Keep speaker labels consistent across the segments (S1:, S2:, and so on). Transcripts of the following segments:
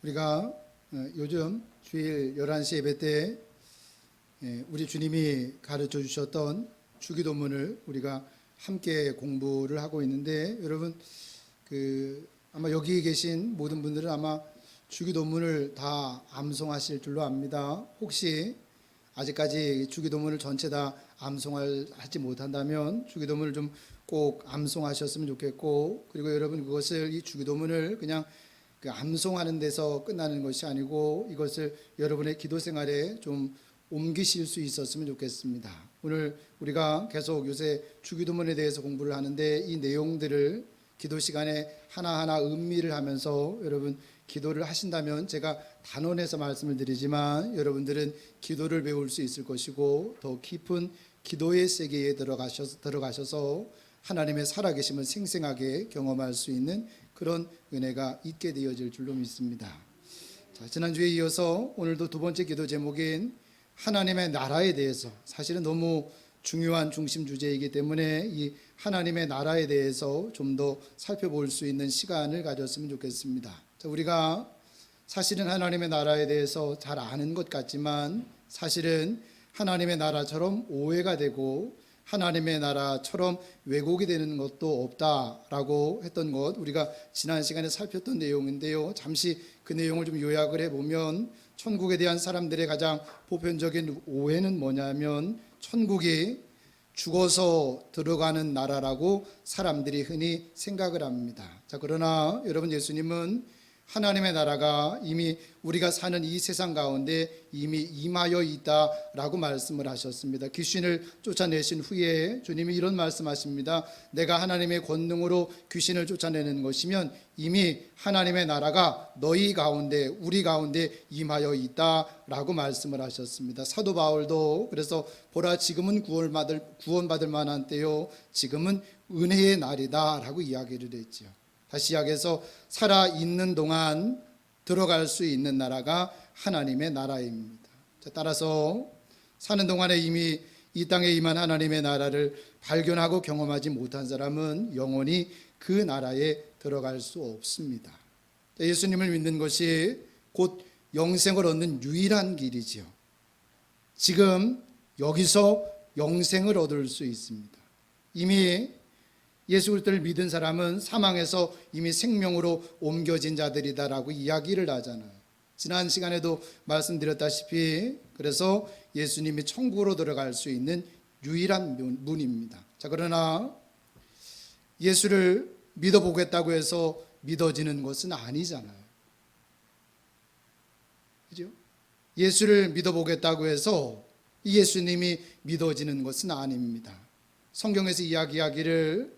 S1: 우리가 요즘 주일 11시 예배 때 우리 주님이 가르쳐 주셨던 주기도문을 우리가 함께 공부를 하고 있는데, 여러분 아마 여기 계신 모든 분들은 아마 주기도문을 다 암송하실 줄로 압니다. 혹시 아직까지 주기도문을 전체 다 암송하지 못한다면 주기도문을 좀 꼭 암송하셨으면 좋겠고, 그리고 여러분 그것을, 이 주기도문을 그냥 암송하는 데서 끝나는 것이 아니고 이것을 여러분의 기도 생활에 좀 옮기실 수 있었으면 좋겠습니다. 오늘 우리가 계속 요새 주기도문에 대해서 공부를 하는데, 이 내용들을 기도 시간에 하나하나 음미를 하면서 여러분 기도를 하신다면, 제가 단언해서 말씀을 드리지만 여러분들은 기도를 배울 수 있을 것이고, 더 깊은 기도의 세계에 들어가셔서 하나님의 살아계심을 생생하게 경험할 수 있는 그런 은혜가 있게 되어질 줄로 믿습니다. 자, 지난주에 이어서 오늘도 두 번째 기도 제목인 하나님의 나라에 대해서, 사실은 너무 중요한 중심 주제이기 때문에 이 하나님의 나라에 대해서 좀 더 살펴볼 수 있는 시간을 가졌으면 좋겠습니다. 자, 우리가 사실은 하나님의 나라에 대해서 잘 아는 것 같지만, 사실은 하나님의 나라처럼 오해가 되고 하나님의 나라처럼 왜곡이 되는 것도 없다라고 했던 것, 우리가 지난 시간에 살폈던 내용인데요. 잠시 그 내용을 좀 요약을 해보면, 천국에 대한 사람들의 가장 보편적인 오해는 뭐냐면, 천국이 죽어서 들어가는 나라라고 사람들이 흔히 생각을 합니다. 자, 그러나 여러분, 예수님은 하나님의 나라가 이미 우리가 사는 이 세상 가운데 이미 임하여 있다라고 말씀을 하셨습니다. 귀신을 쫓아내신 후에 주님이 이런 말씀하십니다. 내가 하나님의 권능으로 귀신을 쫓아내는 것이면 이미 하나님의 나라가 너희 가운데, 우리 가운데 임하여 있다라고 말씀을 하셨습니다. 사도 바울도 그래서 보라, 지금은 구원받을 만한 때요, 지금은 은혜의 날이다라고 이야기를 했죠. 다시 이야기해서 살아있는 동안 들어갈 수 있는 나라가 하나님의 나라입니다. 따라서 사는 동안에 이미 이 땅에 임한 하나님의 나라를 발견하고 경험하지 못한 사람은 영원히 그 나라에 들어갈 수 없습니다. 예수님을 믿는 것이 곧 영생을 얻는 유일한 길이지요. 지금 여기서 영생을 얻을 수 있습니다. 이미 예수 그리스도를 믿은 사람은 사망에서 이미 생명으로 옮겨진 자들이다라고 이야기를 하잖아요. 지난 시간에도 말씀드렸다시피, 그래서 예수님이 천국으로 들어갈 수 있는 유일한 문입니다. 자, 그러나 예수를 믿어보겠다고 해서 믿어지는 것은 아니잖아요. 그죠? 예수를 믿어보겠다고 해서 예수님이 믿어지는 것은 아닙니다. 성경에서 이야기하기를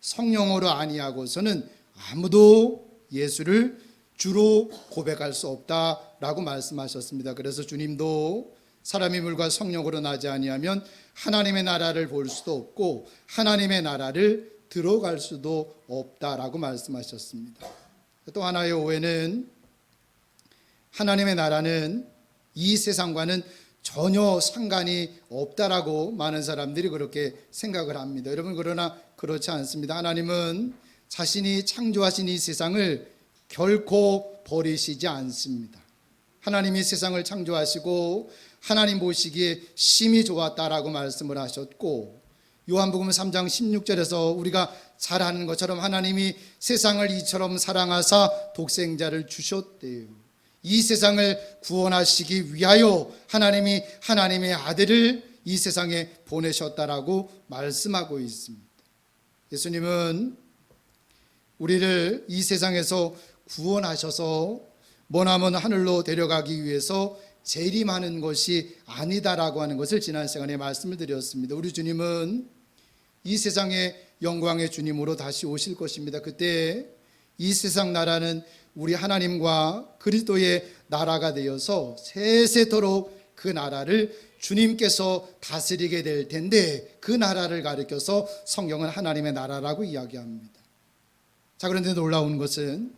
S1: 성령으로 아니하고서는 아무도 예수를 주로 고백할 수 없다라고 말씀하셨습니다. 그래서 주님도 사람이 물과 성령으로 나지 아니하면 하나님의 나라를 볼 수도 없고 하나님의 나라를 들어갈 수도 없다라고 말씀하셨습니다. 또 하나의 오해는, 하나님의 나라는 이 세상과는 전혀 상관이 없다라고 많은 사람들이 그렇게 생각을 합니다. 여러분, 그러나 그렇지 않습니다. 하나님은 자신이 창조하신 이 세상을 결코 버리시지 않습니다. 하나님이 세상을 창조하시고 하나님 보시기에 심히 좋았다라고 말씀을 하셨고, 요한복음 3장 16절에서 우리가 잘 아는 것처럼 하나님이 세상을 이처럼 사랑하사 독생자를 주셨대요. 이 세상을 구원하시기 위하여 하나님이 하나님의 아들을 이 세상에 보내셨다라고 말씀하고 있습니다. 예수님은 우리를 이 세상에서 구원하셔서 머나먼 하늘로 데려가기 위해서 재림하는 것이 아니다라고 하는 것을 지난 시간에 말씀을 드렸습니다. 우리 주님은 이 세상의 영광의 주님으로 다시 오실 것입니다. 그때 이 세상 나라는 우리 하나님과 그리스도의 나라가 되어서 세세토록 그 나라를 주님께서 다스리게 될 텐데, 그 나라를 가리켜서 성경은 하나님의 나라라고 이야기합니다. 자, 그런데 놀라운 것은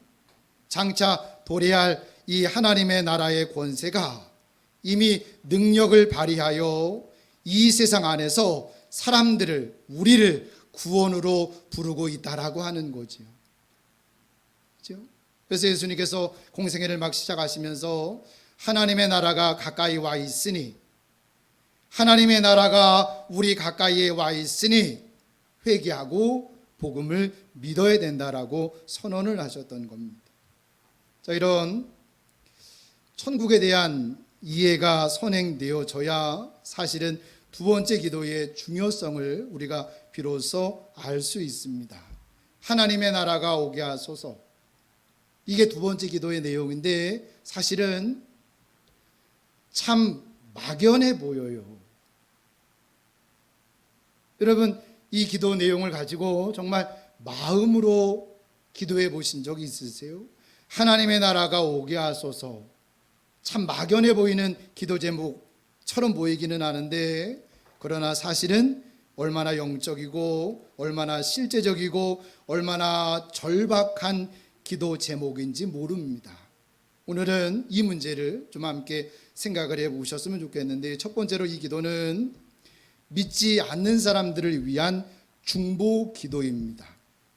S1: 장차 도래할 이 하나님의 나라의 권세가 이미 능력을 발휘하여 이 세상 안에서 사람들을, 우리를 구원으로 부르고 있다라고 하는 거죠. 그렇죠? 그래서 예수님께서 공생애를 막 시작하시면서 하나님의 나라가 가까이 와 있으니, 하나님의 나라가 우리 가까이에 와 있으니 회개하고 복음을 믿어야 된다라고 선언을 하셨던 겁니다. 자, 이런 천국에 대한 이해가 선행되어져야 사실은 두 번째 기도의 중요성을 우리가 비로소 알 수 있습니다. 하나님의 나라가 오게 하소서. 이게 두 번째 기도의 내용인데 사실은 참 막연해 보여요. 여러분, 이 기도 내용을 가지고 정말 마음으로 기도해 보신 적이 있으세요? 하나님의 나라가 오게 하소서. 참 막연해 보이는 기도 제목처럼 보이기는 하는데, 그러나 사실은 얼마나 영적이고 얼마나 실제적이고 얼마나 절박한 기도 제목인지 모릅니다. 오늘은 이 문제를 좀 함께 생각을 해 보셨으면 좋겠는데, 첫 번째로 이 기도는 믿지 않는 사람들을 위한 중보 기도입니다.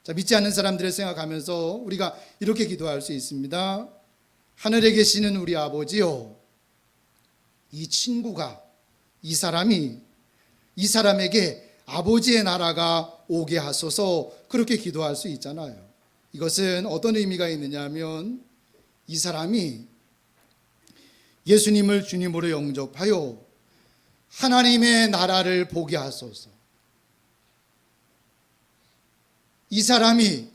S1: 자, 믿지 않는 사람들을 생각하면서 우리가 이렇게 기도할 수 있습니다. 하늘에 계시는 우리 아버지요, 이 친구가, 이 사람에게 아버지의 나라가 오게 하소서, 그렇게 기도할 수 있잖아요. 이것은 어떤 의미가 있느냐 하면, 이 사람이 예수님을 주님으로 영접하여 하나님의 나라를 보게 하소서. 이 사람이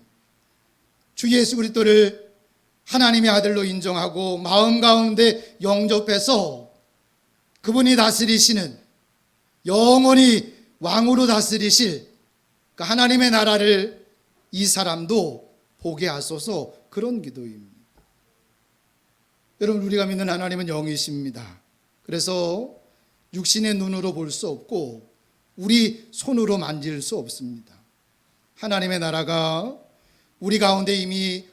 S1: 주 예수 그리스도를 하나님의 아들로 인정하고 마음 가운데 영접해서 그분이 다스리시는, 영원히 왕으로 다스리실 그 하나님의 나라를 이 사람도 보게 하소서, 그런 기도입니다. 여러분, 우리가 믿는 하나님은 영이십니다. 그래서 육신의 눈으로 볼 수 없고 우리 손으로 만질 수 없습니다. 하나님의 나라가 우리 가운데 이미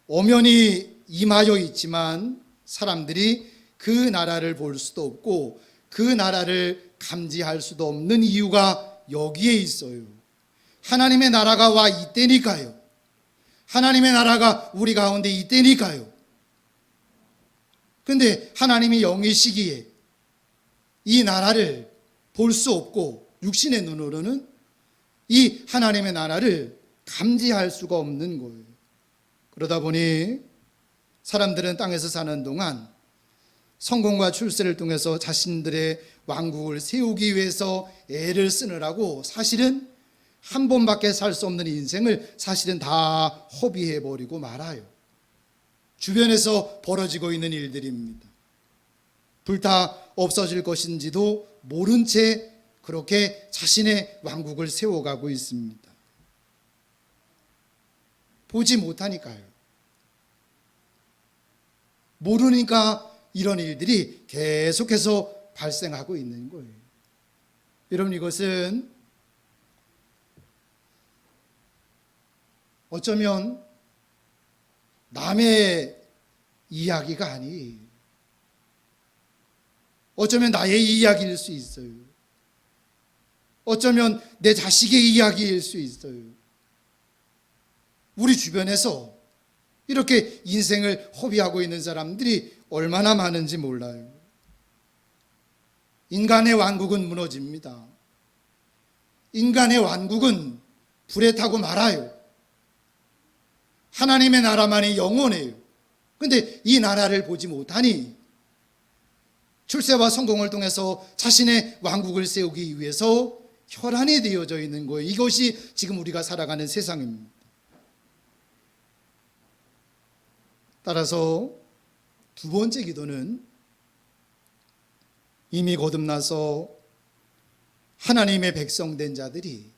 S1: 엄연히 임하여 있지만 사람들이 그 나라를 볼 수도 없고 그 나라를 감지할 수도 없는 이유가 여기에 있어요. 하나님의 나라가 와 있다니까요. 하나님의 나라가 우리 가운데 있다니까요. 그런데 하나님이 영이시기에 이 나라를 볼 수 없고 육신의 눈으로는 이 하나님의 나라를 감지할 수가 없는 거예요. 그러다 보니 사람들은 땅에서 사는 동안 성공과 출세를 통해서 자신들의 왕국을 세우기 위해서 애를 쓰느라고 사실은 한 번밖에 살 수 없는 인생을 사실은 다 허비해버리고 말아요. 주변에서 벌어지고 있는 일들입니다. 불타 없어질 것인지도 모른 채 그렇게 자신의 왕국을 세워가고 있습니다. 보지 못하니까요. 모르니까 이런 일들이 계속해서 발생하고 있는 거예요. 여러분, 이것은 어쩌면 남의 이야기가 아니에요. 어쩌면 나의 이야기일 수 있어요. 어쩌면 내 자식의 이야기일 수 있어요. 우리 주변에서 이렇게 인생을 허비하고 있는 사람들이 얼마나 많은지 몰라요. 인간의 왕국은 무너집니다. 인간의 왕국은 불에 타고 말아요. 하나님의 나라만이 영원해요. 그런데 이 나라를 보지 못하니 출세와 성공을 통해서 자신의 왕국을 세우기 위해서 혈안이 되어져 있는 거예요. 이것이 지금 우리가 살아가는 세상입니다. 따라서 두 번째 기도는 이미 거듭나서 하나님의 백성 된 자들이,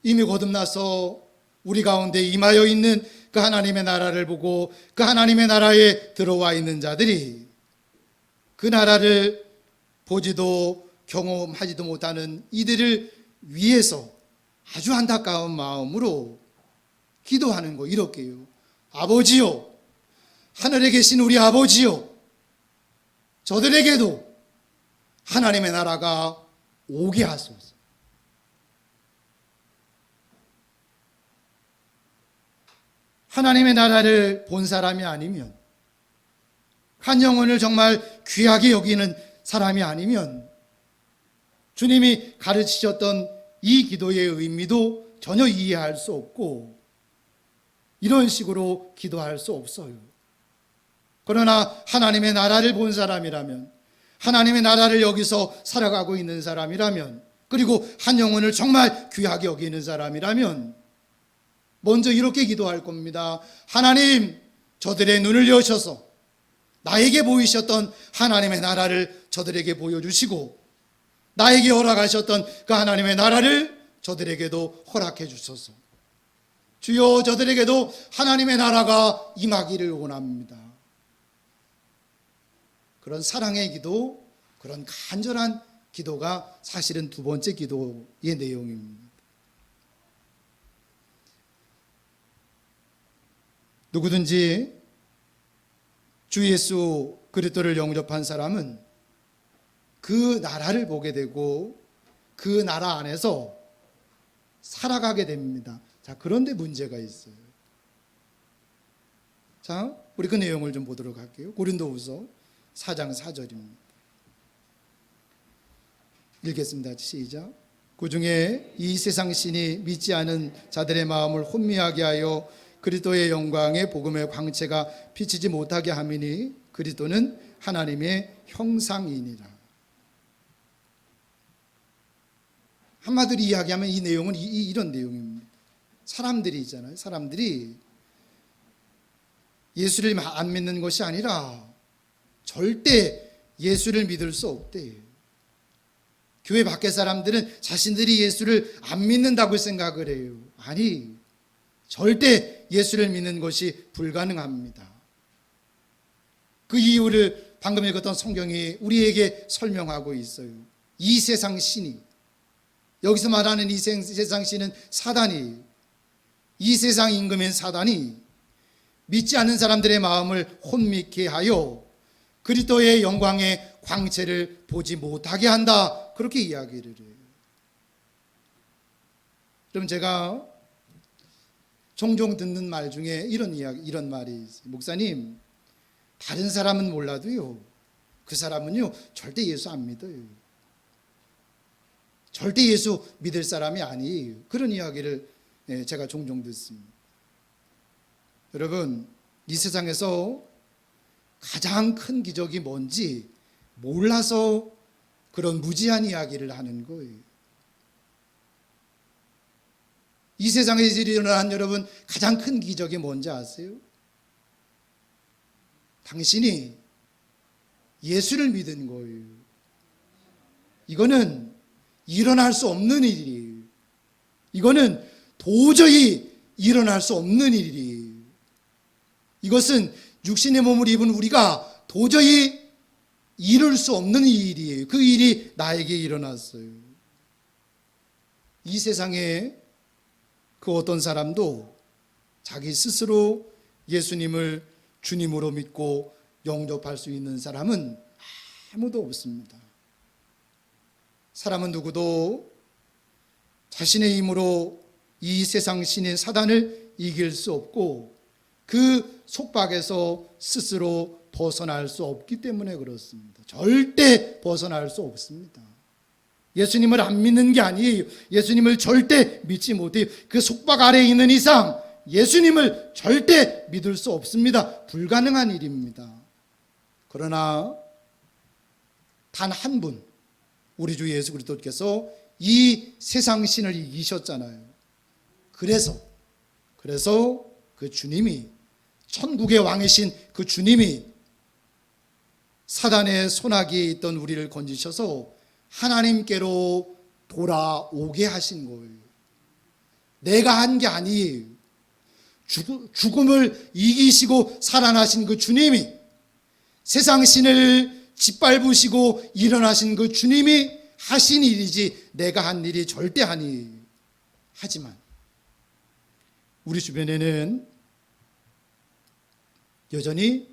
S1: 이미 거듭나서 우리 가운데 임하여 있는 그 하나님의 나라를 보고 그 하나님의 나라에 들어와 있는 자들이 그 나라를 보지도 경험하지도 못하는 이들을 위해서 아주 안타까운 마음으로 기도하는 거, 이렇게요. 아버지요, 하늘에 계신 우리 아버지요, 저들에게도 하나님의 나라가 오게 하소서. 하나님의 나라를 본 사람이 아니면, 한 영혼을 정말 귀하게 여기는 사람이 아니면 주님이 가르치셨던 이 기도의 의미도 전혀 이해할 수 없고 이런 식으로 기도할 수 없어요. 그러나 하나님의 나라를 본 사람이라면, 하나님의 나라를 여기서 살아가고 있는 사람이라면, 그리고 한 영혼을 정말 귀하게 여기는 사람이라면 먼저 이렇게 기도할 겁니다. 하나님, 저들의 눈을 여셔서 나에게 보이셨던 하나님의 나라를 저들에게 보여주시고 나에게 허락하셨던 그 하나님의 나라를 저들에게도 허락해 주소서. 주여, 저들에게도 하나님의 나라가 임하기를 원합니다. 그런 사랑의 기도, 그런 간절한 기도가 사실은 두 번째 기도의 내용입니다. 누구든지 주 예수 그리스도를 영접한 사람은 그 나라를 보게 되고 그 나라 안에서 살아가게 됩니다. 자, 그런데 문제가 있어요. 자, 우리 그 내용을 좀 보도록 할게요. 고린도후서 4장 4절입니다. 읽겠습니다. 시작. 그중에 이 세상 신이 믿지 않은 자들의 마음을 혼미하게 하여 그리스도의 영광의 복음의 광채가 비치지 못하게 함이니 그리스도는 하나님의 형상이니라. 한마디로 이야기하면 이 내용은 이런 내용입니다. 사람들이 있잖아요. 사람들이 예수를 안 믿는 것이 아니라 절대 예수를 믿을 수 없대요. 교회 밖의 사람들은 자신들이 예수를 안 믿는다고 생각을 해요. 아니, 절대 예수를 믿는 것이 불가능합니다. 그 이유를 방금 읽었던 성경이 우리에게 설명하고 있어요. 이 세상 신이, 여기서 말하는 이 세상 신은 사단이에요. 이 세상 임금인 사단이 믿지 않는 사람들의 마음을 혼미케 하여 그리스도의 영광의 광채를 보지 못하게 한다. 그렇게 이야기를 해요. 그럼 제가 종종 듣는 말 중에 이런 말이 있어요. 목사님, 다른 사람은 몰라도요, 그 사람은요 절대 예수 안 믿어요. 절대 예수 믿을 사람이 아니에요. 그런 이야기를 제가 종종 듣습니다. 여러분, 이 세상에서 가장 큰 기적이 뭔지 몰라서 그런 무지한 이야기를 하는 거예요. 이 세상에서 일어난 여러분 가장 큰 기적이 뭔지 아세요? 당신이 예수를 믿은 거예요. 이거는 일어날 수 없는 일이에요. 이거는 도저히 일어날 수 없는 일이에요. 이것은 육신의 몸을 입은 우리가 도저히 이룰 수 없는 일이에요. 그 일이 나에게 일어났어요. 이 세상에 그 어떤 사람도 자기 스스로 예수님을 주님으로 믿고 영접할 수 있는 사람은 아무도 없습니다. 사람은 누구도 자신의 힘으로 이 세상 신인 사단을 이길 수 없고 그 속박에서 스스로 벗어날 수 없기 때문에 그렇습니다. 절대 벗어날 수 없습니다. 예수님을 안 믿는 게 아니에요. 예수님을 절대 믿지 못해요. 그 속박 아래에 있는 이상 예수님을 절대 믿을 수 없습니다. 불가능한 일입니다. 그러나 단 한 분, 우리 주 예수 그리스도께서 이 세상 신을 이기셨잖아요. 그래서 그 주님이, 천국의 왕이신 그 주님이 사단의 손아귀에 있던 우리를 건지셔서 하나님께로 돌아오게 하신 거예요. 내가 한 게 아니에요. 죽음을 이기시고 살아나신 그 주님이, 세상 신을 짓밟으시고 일어나신 그 주님이 하신 일이지 내가 한 일이 절대 아니에요. 하지만 우리 주변에는 여전히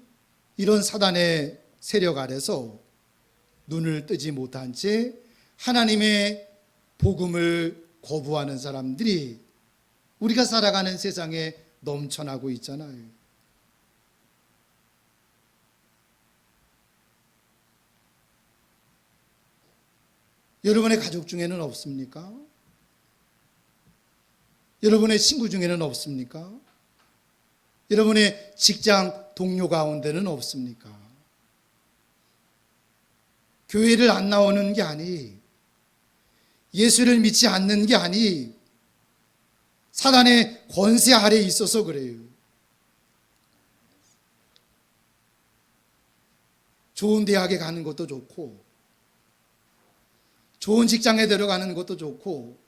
S1: 이런 사단의 세력 아래서 눈을 뜨지 못한 채 하나님의 복음을 거부하는 사람들이 우리가 살아가는 세상에 넘쳐나고 있잖아요. 여러분의 가족 중에는 없습니까? 여러분의 친구 중에는 없습니까? 여러분의 직장 동료 가운데는 없습니까? 교회를 안 나오는 게 아니, 예수를 믿지 않는 게 아니, 사단의 권세 아래에 있어서 그래요. 좋은 대학에 가는 것도 좋고, 좋은 직장에 들어가는 것도 좋고,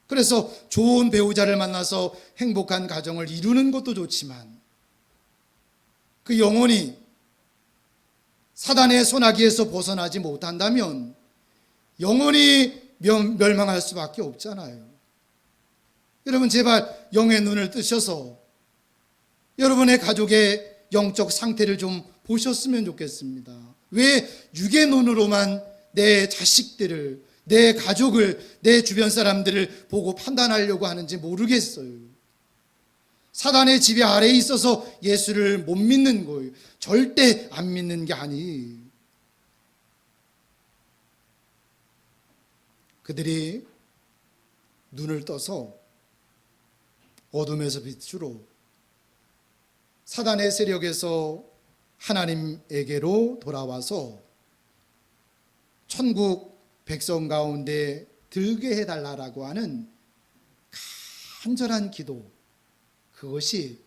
S1: 그래서 좋은 배우자를 만나서 행복한 가정을 이루는 것도 좋지만, 그 영혼이 사단의 소나기에서 벗어나지 못한다면 영혼이 멸망할 수밖에 없잖아요. 여러분, 제발 영의 눈을 뜨셔서 여러분의 가족의 영적 상태를 좀 보셨으면 좋겠습니다. 왜 육의 눈으로만 내 자식들을, 내 가족을, 내 주변 사람들을 보고 판단하려고 하는지 모르겠어요. 사단의 지배 아래에 있어서 예수를 못 믿는 거예요. 절대 안 믿는 게 아니. 그들이 눈을 떠서 어둠에서 빛으로 사단의 세력에서 하나님에게로 돌아와서 천국 백성 가운데 들게 해달라고 하는 간절한 기도, 그것이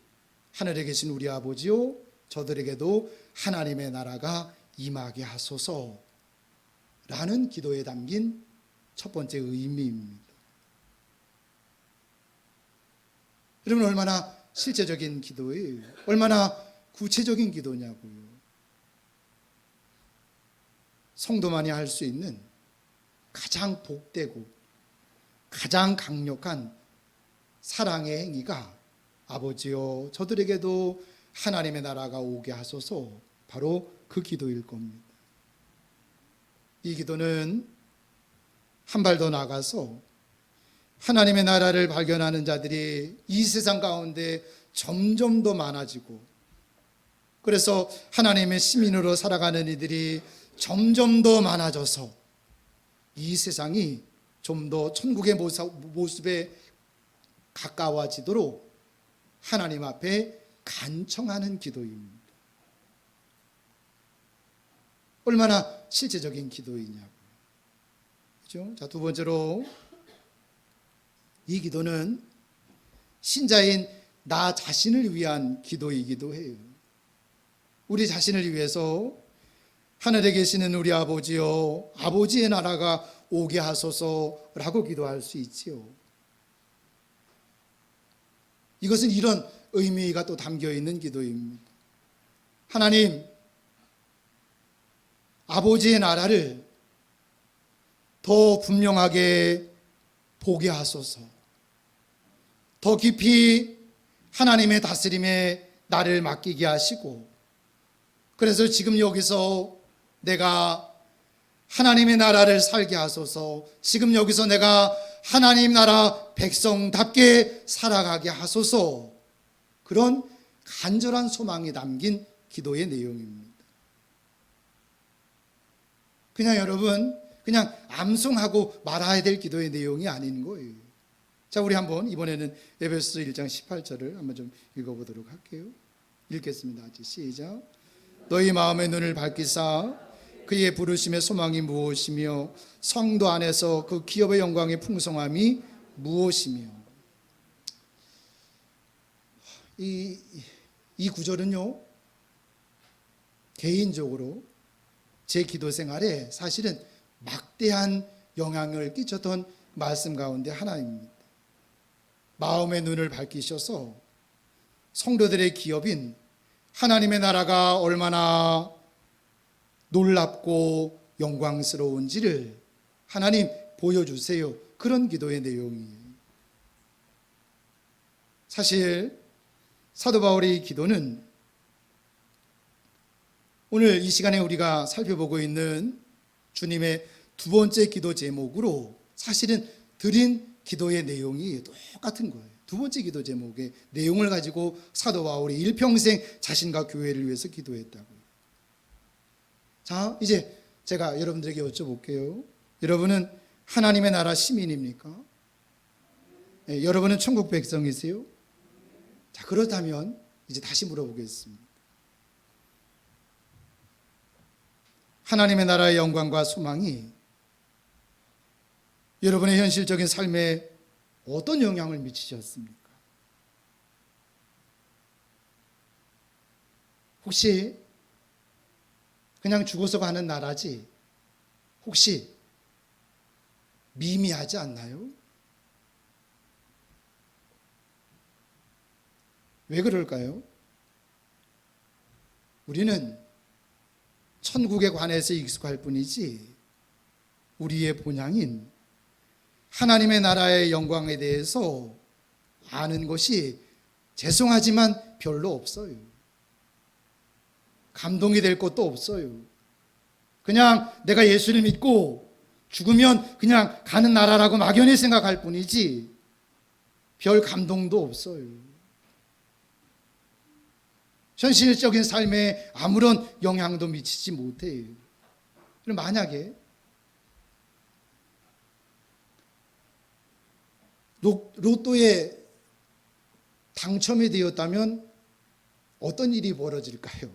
S1: 하늘에 계신 우리 아버지요, 저들에게도 하나님의 나라가 임하게 하소서 라는 기도에 담긴 첫 번째 의미입니다. 여러분, 얼마나 실제적인 기도예요? 얼마나 구체적인 기도냐고요. 성도만이 할 수 있는 가장 복되고 가장 강력한 사랑의 행위가 아버지여 저들에게도 하나님의 나라가 오게 하소서, 바로 그 기도일 겁니다. 이 기도는 한 발 더 나가서 하나님의 나라를 발견하는 자들이 이 세상 가운데 점점 더 많아지고, 그래서 하나님의 시민으로 살아가는 이들이 점점 더 많아져서 이 세상이 좀 더 천국의 모습에 가까워지도록 하나님 앞에 간청하는 기도입니다. 얼마나 실제적인 기도이냐고요. 그렇죠? 자, 두 번째로, 이 기도는 신자인 나 자신을 위한 기도이기도 해요. 우리 자신을 위해서 하늘에 계시는 우리 아버지여, 아버지의 나라가 오게 하소서라고 기도할 수 있지요. 이것은 이런 의미가 또 담겨 있는 기도입니다. 하나님, 아버지의 나라를 더 분명하게 보게 하소서. 더 깊이 하나님의 다스림에 나를 맡기게 하시고, 그래서 지금 여기서 내가 하나님의 나라를 살게 하소서, 지금 여기서 내가 하나님 나라 백성답게 살아가게 하소서, 그런 간절한 소망이 담긴 기도의 내용입니다. 그냥 여러분, 그냥 암송하고 말아야 될 기도의 내용이 아닌 거예요. 자, 우리 한번 이번에는 에베소서 1장 18절을 한번 좀 읽어보도록 할게요. 읽겠습니다. 시작. 너희 마음의 눈을 밝히사 그의 부르심의 소망이 무엇이며 성도 안에서 그 기업의 영광의 풍성함이 무엇이며. 이 구절은요, 개인적으로 제 기도 생활에 사실은 막대한 영향을 끼쳤던 말씀 가운데 하나입니다. 마음의 눈을 밝히셔서 성도들의 기업인 하나님의 나라가 얼마나 놀랍고 영광스러운지를 하나님 보여주세요. 그런 기도의 내용이에요. 사실 사도 바울의 기도는 오늘 이 시간에 우리가 살펴보고 있는 주님의 두 번째 기도 제목으로 사실은 드린 기도의 내용이 똑같은 거예요. 두 번째 기도 제목의 내용을 가지고 사도 바울이 일평생 자신과 교회를 위해서 기도했다고요. 자, 이제 제가 여러분들에게 여쭤볼게요. 여러분은 하나님의 나라 시민입니까? 네, 여러분은 천국 백성이세요? 자, 그렇다면 이제 다시 물어보겠습니다. 하나님의 나라의 영광과 소망이 여러분의 현실적인 삶에 어떤 영향을 미치셨습니까? 혹시 그냥 죽어서 가는 나라지 혹시 미미하지 않나요? 왜 그럴까요? 우리는 천국에 관해서 익숙할 뿐이지 우리의 본향인 하나님의 나라의 영광에 대해서 아는 것이 죄송하지만 별로 없어요. 감동이 될 것도 없어요. 그냥 내가 예수를 믿고 죽으면 그냥 가는 나라라고 막연히 생각할 뿐이지 별 감동도 없어요. 현실적인 삶에 아무런 영향도 미치지 못해요. 그럼 만약에 로또에 당첨이 되었다면 어떤 일이 벌어질까요?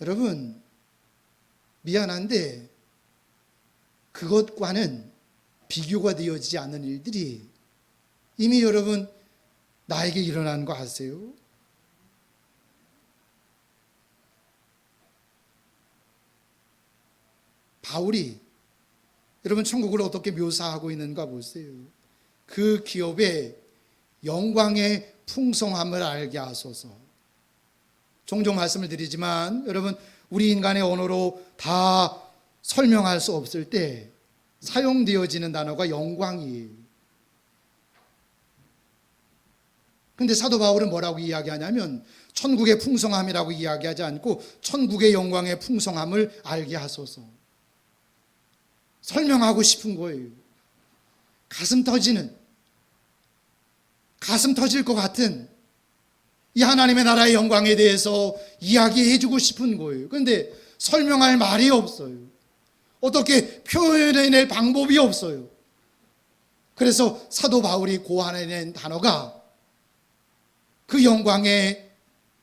S1: 여러분, 미안한데 그것과는 비교가 되어지지 않는 일들이 이미 여러분 나에게 일어난 거 아세요? 바울이 여러분 천국을 어떻게 묘사하고 있는가 보세요. 그 기업의 영광의 풍성함을 알게 하소서. 종종 말씀을 드리지만 여러분 우리 인간의 언어로 다 설명할 수 없을 때 사용되어지는 단어가 영광이에요. 근데 사도 바울은 뭐라고 이야기하냐면 천국의 풍성함이라고 이야기하지 않고 천국의 영광의 풍성함을 알게 하소서. 설명하고 싶은 거예요. 가슴 터질 것 같은 이 하나님의 나라의 영광에 대해서 이야기해 주고 싶은 거예요. 그런데 설명할 말이 없어요. 어떻게 표현해낼 방법이 없어요. 그래서 사도 바울이 고안해낸 단어가 그 영광의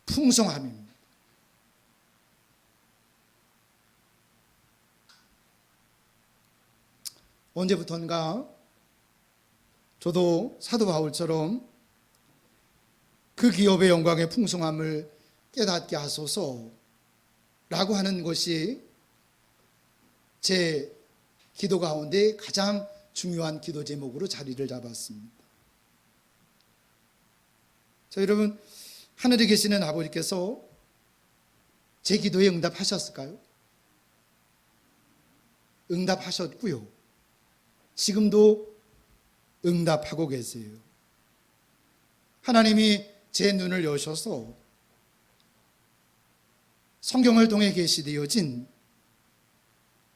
S1: 풍성함입니다. 언제부턴가 저도 사도 바울처럼 그 기업의 영광의 풍성함을 깨닫게 하소서 라고 하는 것이 제 기도 가운데 가장 중요한 기도 제목으로 자리를 잡았습니다. 자, 여러분, 하늘에 계시는 아버지께서 제 기도에 응답하셨을까요? 응답하셨고요. 지금도 응답하고 계세요. 하나님이 제 눈을 여셔서 성경을 통해 계시되어진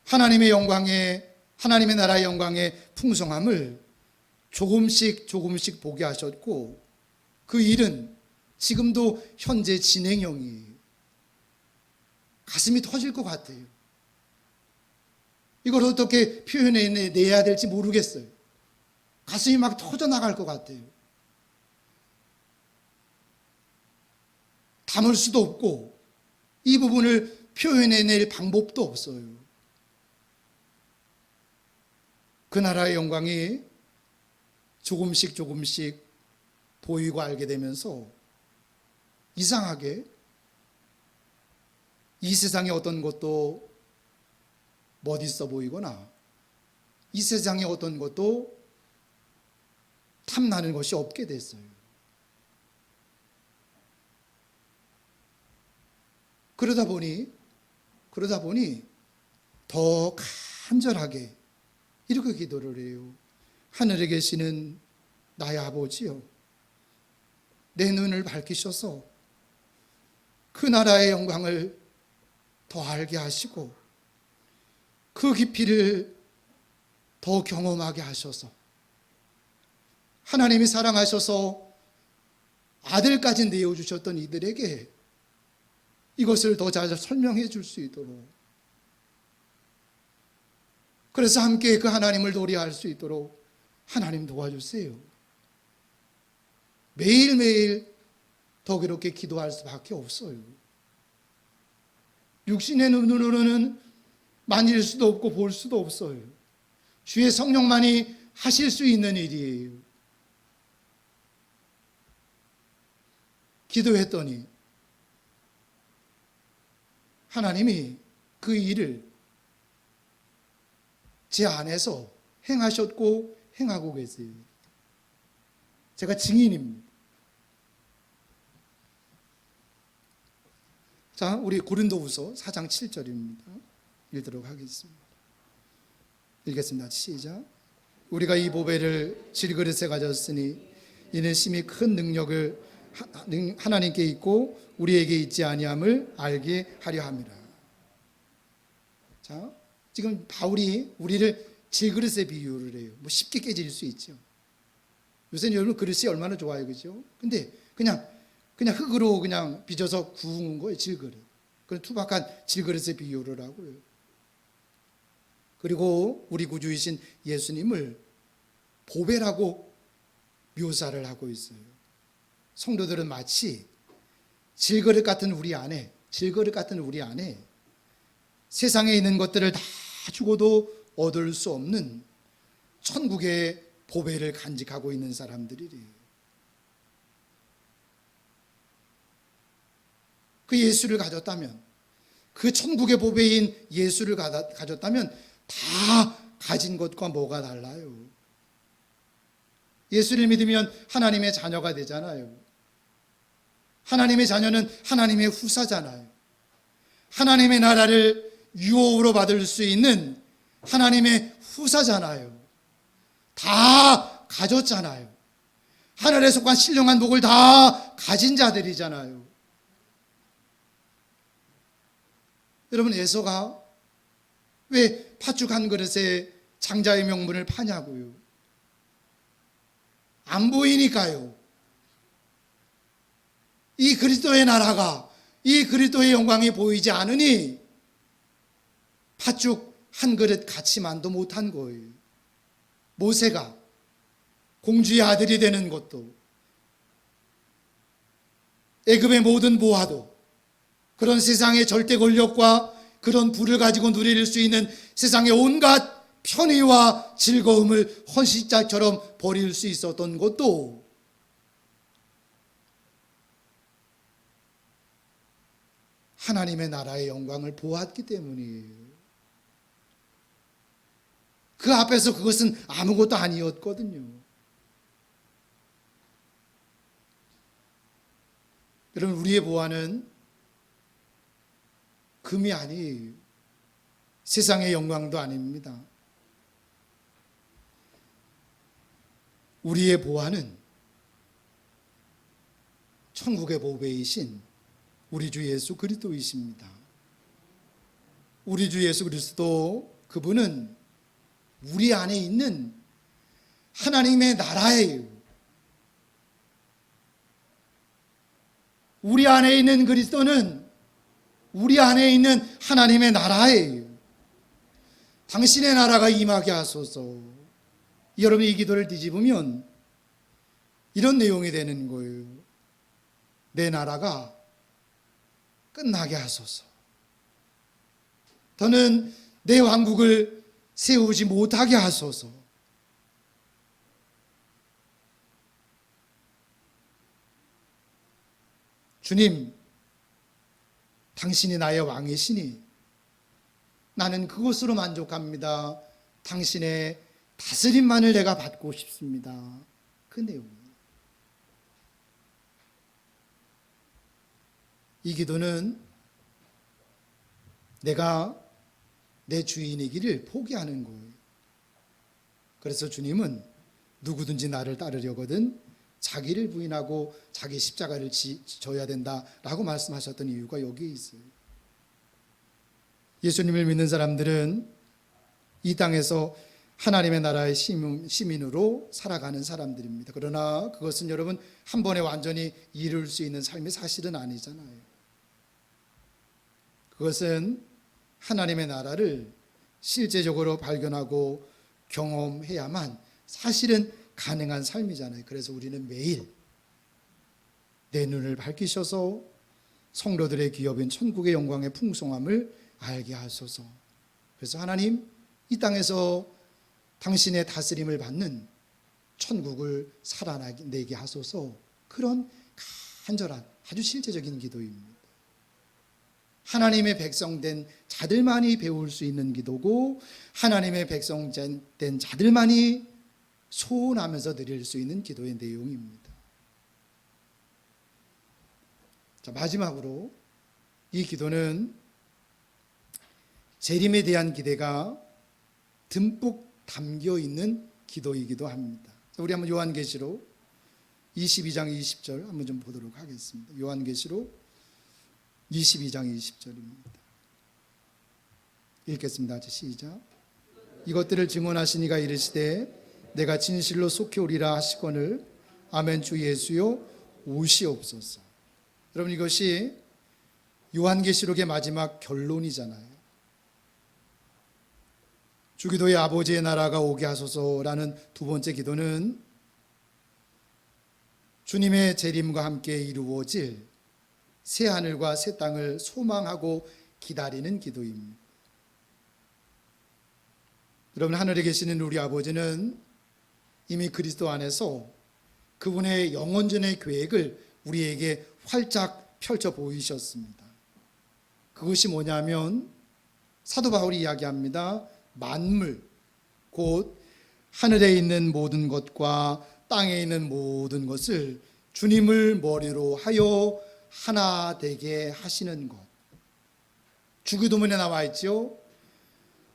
S1: 하나님의 영광의, 하나님의 나라의 영광의 풍성함을 조금씩 보게 하셨고 그 일은 지금도 현재 진행형이에요. 가슴이 터질 것 같아요. 이걸 어떻게 표현해내야 될지 모르겠어요. 가슴이 막 터져나갈 것 같아요. 담을 수도 없고 이 부분을 표현해낼 방법도 없어요. 그 나라의 영광이 조금씩 보이고 알게 되면서 이상하게 이 세상의 어떤 것도 멋있어 보이거나 이 세상의 어떤 것도 탐나는 것이 없게 됐어요. 그러다 보니 더 간절하게 이렇게 기도를 해요. 하늘에 계시는 나의 아버지요, 내 눈을 밝히셔서 그 나라의 영광을 더 알게 하시고 그 깊이를 더 경험하게 하셔서 하나님이 사랑하셔서 아들까지 내어주셨던 이들에게 이것을 더 잘 설명해 줄 수 있도록, 그래서 함께 그 하나님을 노래할 수 있도록 하나님 도와주세요. 매일매일 더 그렇게 기도할 수밖에 없어요. 육신의 눈으로는 만질 수도 없고 볼 수도 없어요. 주의 성령만이 하실 수 있는 일이에요. 기도했더니 하나님이 그 일을 제 안에서 행하셨고 행하고 계세요. 제가 증인입니다. 자, 우리 고린도후서 4장 7절입니다. 읽도록 하겠습니다. 읽겠습니다. 시작. 우리가 이 보배를 질그릇에 가졌으니 이는 심히 큰 능력을 하나님께 있고 우리에게 있지 아니함을 알게 하려 함이라. 자, 지금 바울이 우리를 질그릇에 비유를 해요. 뭐 쉽게 깨질 수 있죠. 요새는 여러분 그릇이 얼마나 좋아요, 그죠? 근데 그냥 흙으로 그냥 빚어서 구운 거예요, 질그릇. 그런 투박한 질그릇에 비유를 하고요. 그리고 우리 구주이신 예수님을 보배라고 묘사를 하고 있어요. 성도들은 마치 질그릇 같은 우리 안에 세상에 있는 것들을 다 주고도 얻을 수 없는 천국의 보배를 간직하고 있는 사람들이래요. 그 예수를 가졌다면, 그 천국의 보배인 예수를 가졌다면 다 가진 것과 뭐가 달라요? 예수를 믿으면 하나님의 자녀가 되잖아요. 하나님의 자녀는 하나님의 후사잖아요. 하나님의 나라를 유업으로 받을 수 있는 하나님의 후사잖아요. 다 가졌잖아요. 하늘에 속한 신령한 복을 다 가진 자들이잖아요. 여러분, 에서가 왜 팥죽 한 그릇에 장자의 명분을 파냐고요? 안 보이니까요. 이 그리스도의 나라가, 이 그리스도의 영광이 보이지 않으니 팥죽 한 그릇 가치만도 못한 거예요. 모세가 공주의 아들이 되는 것도, 애굽의 모든 보화도, 그런 세상의 절대 권력과 그런 부를 가지고 누릴 수 있는 세상의 온갖 편의와 즐거움을 헌신자처럼 버릴 수 있었던 것도 하나님의 나라의 영광을 보았기 때문이에요. 그 앞에서 그것은 아무것도 아니었거든요. 여러분, 우리의 보화는 금이 아니에요. 세상의 영광도 아닙니다. 우리의 보화는 천국의 보배이신 우리 주 예수 그리스도이십니다. 우리 주 예수 그리스도, 그분은 우리 안에 있는 하나님의 나라예요. 우리 안에 있는 그리스도는 우리 안에 있는 하나님의 나라예요. 당신의 나라가 임하게 하소서. 여러분이 이 기도를 뒤집으면 이런 내용이 되는 거예요. 내 나라가 끝나게 하소서. 더는 내 왕국을 세우지 못하게 하소서. 주님, 당신이 나의 왕이시니 나는 그것으로 만족합니다. 당신의 다스림만을 내가 받고 싶습니다. 그 내용이에요. 이 기도는 내가 내 주인이기를 포기하는 거예요. 그래서 주님은 누구든지 나를 따르려거든 자기를 부인하고 자기 십자가를 져야 된다라고 말씀하셨던 이유가 여기에 있어요. 예수님을 믿는 사람들은 이 땅에서 하나님의 나라의 시민으로 살아가는 사람들입니다. 그러나 그것은 여러분 한 번에 완전히 이룰 수 있는 삶이 사실은 아니잖아요. 그것은 하나님의 나라를 실제적으로 발견하고 경험해야만 사실은 가능한 삶이잖아요. 그래서 우리는 매일 내 눈을 밝히셔서 성도들의 기업인 천국의 영광의 풍성함을 알게 하소서. 그래서 하나님, 이 땅에서 당신의 다스림을 받는 천국을 살아내게 하소서. 그런 간절한 아주 실제적인 기도입니다. 하나님의 백성된 자들만이 배울 수 있는 기도고, 하나님의 백성된 자들만이 소원하면서 드릴 수 있는 기도의 내용입니다. 자, 마지막으로 이 기도는 재림에 대한 기대가 듬뿍 담겨 있는 기도이기도 합니다. 자, 우리 한번 요한계시록 22장 20절 한번 좀 보도록 하겠습니다. 요한계시록 22장 20절입니다. 읽겠습니다. 시작. 이것들을 증언하시니가 이르시되 내가 진실로 속히 오리라 하시거늘 아멘. 주 예수여 오시옵소서. 여러분, 이것이 요한계시록의 마지막 결론이잖아요. 주기도의 아버지의 나라가 오게 하소서라는 두 번째 기도는 주님의 재림과 함께 이루어질 새 하늘과 새 땅을 소망하고 기다리는 기도입니다. 여러분, 하늘에 계시는 우리 아버지는 이미 그리스도 안에서 그분의 영원전의 계획을 우리에게 활짝 펼쳐 보이셨습니다. 그것이 뭐냐면 사도 바울이 이야기합니다. 만물, 곧 하늘에 있는 모든 것과 땅에 있는 모든 것을 주님을 머리로 하여 하나 되게 하시는 것. 주기도문에 나와 있죠.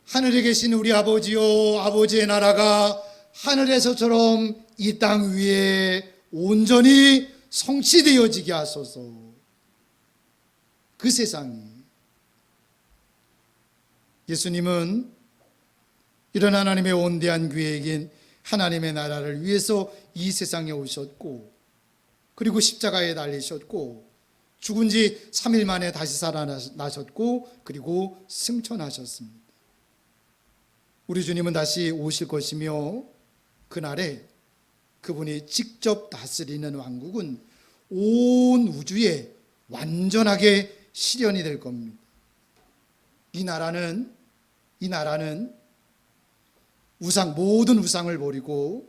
S1: 하늘에 계신 우리 아버지요, 아버지의 나라가 하늘에서처럼 이 땅 위에 온전히 성취되어지게 하소서. 그 세상이, 예수님은 이런 하나님의 온대한 계획인 하나님의 나라를 위해서 이 세상에 오셨고, 그리고 십자가에 달리셨고, 죽은 지 3일 만에 다시 살아나셨고, 그리고 승천하셨습니다. 우리 주님은 다시 오실 것이며, 그날에 그분이 직접 다스리는 왕국은 온 우주에 완전하게 실현이 될 겁니다. 이 나라는 모든 우상을 버리고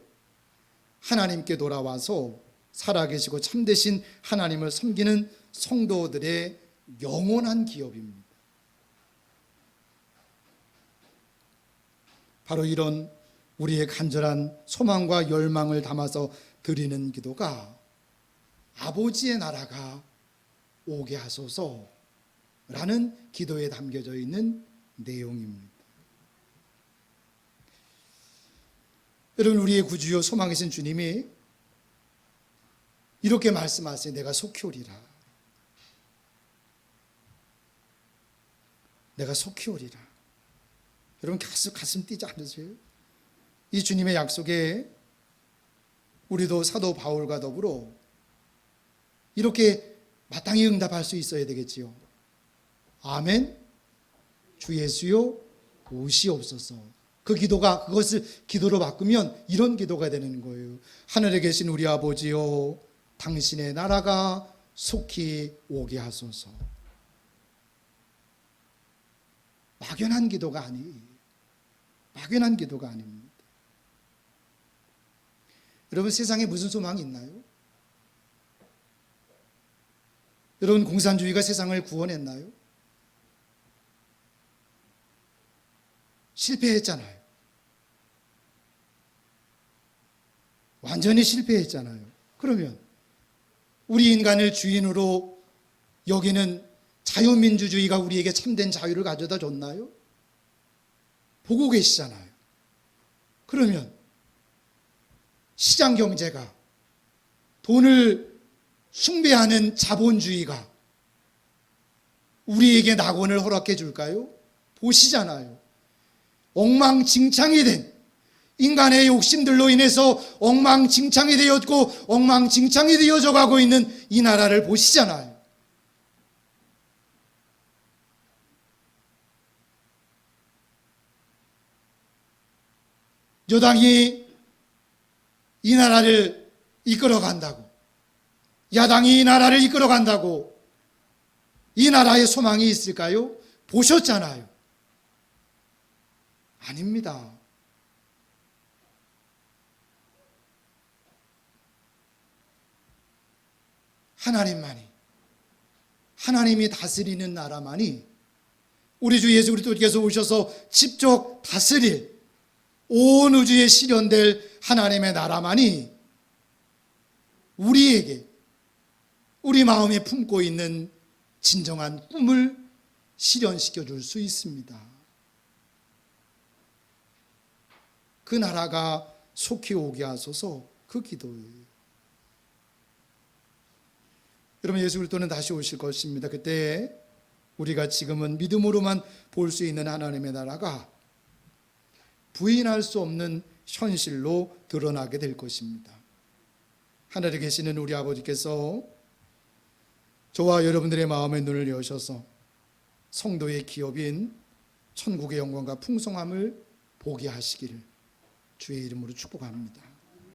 S1: 하나님께 돌아와서 살아계시고 참되신 하나님을 섬기는 성도들의 영원한 기업입니다. 바로 이런 우리의 간절한 소망과 열망을 담아서 드리는 기도가 아버지의 나라가 오게 하소서라는 기도에 담겨져 있는 내용입니다. 여러분, 우리의 구주요 소망이신 주님이 이렇게 말씀하세요. 내가 속히 오리라. 내가 속히 오리라. 여러분, 가슴 뛰지 않으세요? 이 주님의 약속에 우리도 사도 바울과 더불어 이렇게 마땅히 응답할 수 있어야 되겠지요. 아멘. 주 예수여 오시옵소서. 그것을 기도로 바꾸면 이런 기도가 되는 거예요. 하늘에 계신 우리 아버지여, 당신의 나라가 속히 오게 하소서. 막연한 기도가 아닙니다. 여러분, 세상에 무슨 소망이 있나요? 여러분, 공산주의가 세상을 구원했나요? 실패했잖아요. 완전히 실패했잖아요. 그러면 우리 인간을 주인으로 여기는 자유민주주의가 우리에게 참된 자유를 가져다 줬나요? 보고 계시잖아요. 그러면 시장경제가, 돈을 숭배하는 자본주의가 우리에게 낙원을 허락해 줄까요? 보시잖아요. 엉망진창이 된 인간의 욕심들로 인해서 엉망진창이 되었고 엉망진창이 되어져 가고 있는 이 나라를 보시잖아요. 여당이 이 나라를 이끌어 간다고, 야당이 이 나라를 이끌어 간다고 이 나라에 소망이 있을까요? 보셨잖아요. 아닙니다. 하나님만이, 하나님이 다스리는 나라만이, 우리 주 예수 그리스도께서 오셔서 직접 다스릴 온 우주에 실현될 하나님의 나라만이 우리에게, 우리 마음에 품고 있는 진정한 꿈을 실현시켜 줄 수 있습니다. 그 나라가 속히 오게 하소서, 그 기도예요. 여러분, 예수 그리스도는 다시 오실 것입니다. 그때 우리가 지금은 믿음으로만 볼 수 있는 하나님의 나라가 부인할 수 없는 현실로 드러나게 될 것입니다. 하늘에 계시는 우리 아버지께서 저와 여러분들의 마음의 눈을 여셔서 성도의 기업인 천국의 영광과 풍성함을 보게 하시기를 주의 이름으로 축복합니다.